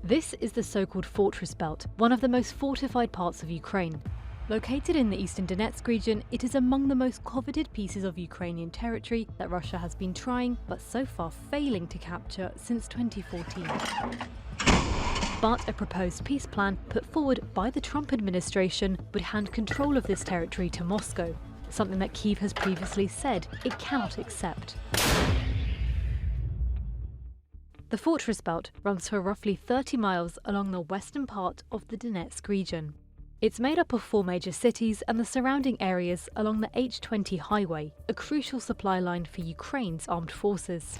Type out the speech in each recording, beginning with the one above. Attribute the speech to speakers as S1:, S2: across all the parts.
S1: This is the so-called fortress belt, one of the most fortified parts of Ukraine. Located in the eastern Donetsk region, it is among the most coveted pieces of Ukrainian territory that Russia has been trying, but so far failing to capture since 2014. But a proposed peace plan put forward by the Trump administration would hand control of this territory to Moscow, something that Kyiv has previously said it cannot accept. The fortress belt runs for roughly 30 miles along the western part of the Donetsk region. It's made up of 4 major cities and the surrounding areas along the H20 highway, a crucial supply line for Ukraine's armed forces.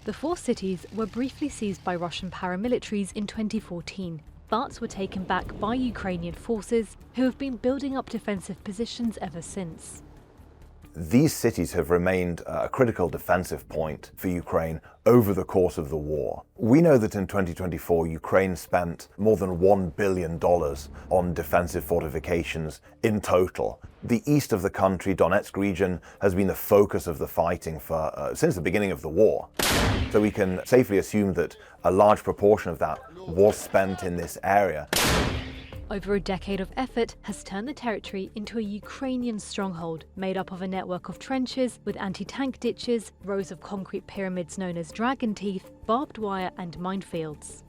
S1: The 4 cities were briefly seized by Russian paramilitaries in 2014, but were taken back by Ukrainian forces who have been building up defensive positions ever since.
S2: These cities have remained a critical defensive point for Ukraine over the course of the war. We know that in 2024, Ukraine spent more than $1 billion on defensive fortifications in total. The east of the country, Donetsk region, has been the focus of the fighting since the beginning of the war. So we can safely assume that a large proportion of that was spent in this area.
S1: Over a decade of effort has turned the territory into a Ukrainian stronghold made up of a network of trenches with anti-tank ditches, rows of concrete pyramids known as dragon teeth, barbed wire and minefields.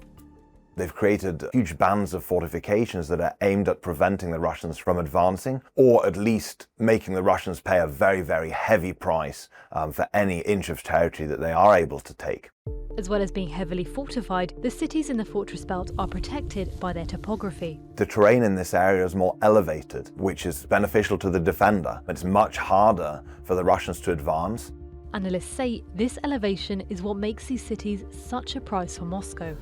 S2: They've created huge bands of fortifications that are aimed at preventing the Russians from advancing, or at least making the Russians pay a very, very heavy price for any inch of territory that they are able to take.
S1: As well as being heavily fortified, the cities in the fortress belt are protected by their topography.
S2: The terrain in this area is more elevated, which is beneficial to the defender. It's much harder for the Russians to advance.
S1: Analysts say this elevation is what makes these cities such a prize for Moscow.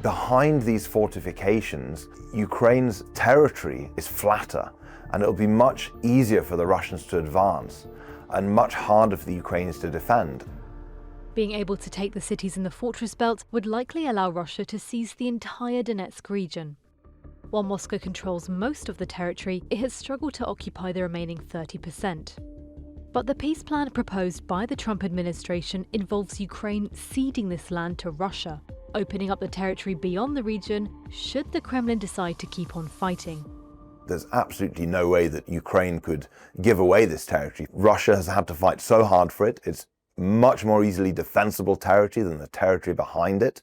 S2: Behind these fortifications, Ukraine's territory is flatter, and it'll be much easier for the Russians to advance and much harder for the Ukrainians to defend.
S1: Being able to take the cities in the fortress belt would likely allow Russia to seize the entire Donetsk region. While Moscow controls most of the territory, it has struggled to occupy the remaining 30%. But the peace plan proposed by the Trump administration involves Ukraine ceding this land to Russia, opening up the territory beyond the region should the Kremlin decide to keep on fighting.
S2: There's absolutely no way that Ukraine could give away this territory. Russia has had to fight so hard for it. It's much more easily defensible territory than the territory behind it.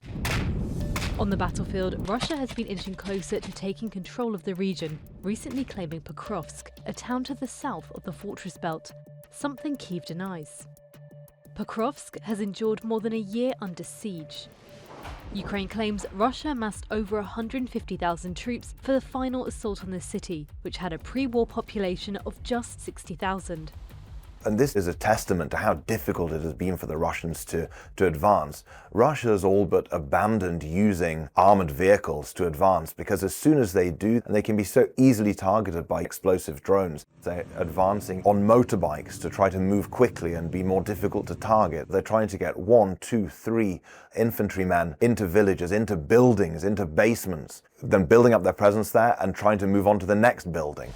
S1: On the battlefield, Russia has been inching closer to taking control of the region, recently claiming Pokrovsk, a town to the south of the fortress belt, something Kyiv denies. Pokrovsk has endured more than a year under siege. Ukraine claims Russia amassed over 150,000 troops for the final assault on the city, which had a pre-war population of just 60,000.
S2: And this is a testament to how difficult it has been for the Russians to advance. Russia has all but abandoned using armored vehicles to advance, because as soon as they do, and they can be so easily targeted by explosive drones, they're advancing on motorbikes to try to move quickly and be more difficult to target. They're trying to get 1, 2, 3 infantrymen into villages, into buildings, into basements, then building up their presence there and trying to move on to the next building.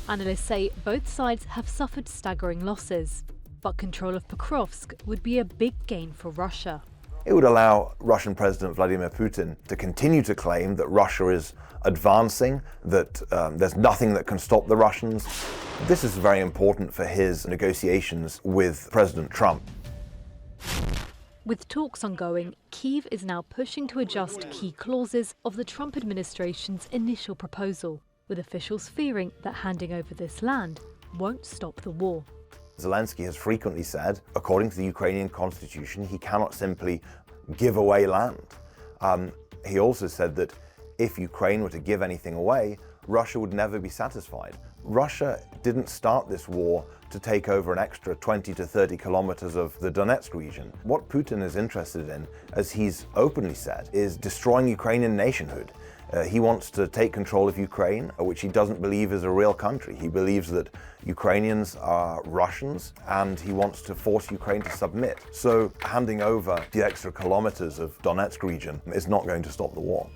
S1: Analysts say both sides have suffered staggering losses, but control of Pokrovsk would be a big gain for Russia.
S2: It would allow Russian President Vladimir Putin to continue to claim that Russia is advancing, that there's nothing that can stop the Russians. This is very important for his negotiations with President Trump.
S1: With talks ongoing, Kyiv is now pushing to adjust key clauses of the Trump administration's initial proposal, with officials fearing that handing over this land won't stop the war.
S2: Zelensky has frequently said, according to the Ukrainian constitution, he cannot simply give away land. He also said that if Ukraine were to give anything away, Russia would never be satisfied. Russia didn't start this war to take over an extra 20 to 30 kilometers of the Donetsk region. What Putin is interested in, as he's openly said, is destroying Ukrainian nationhood. He wants to take control of Ukraine, which he doesn't believe is a real country. He believes that Ukrainians are Russians, and he wants to force Ukraine to submit. So handing over the extra kilometers of Donetsk region is not going to stop the war.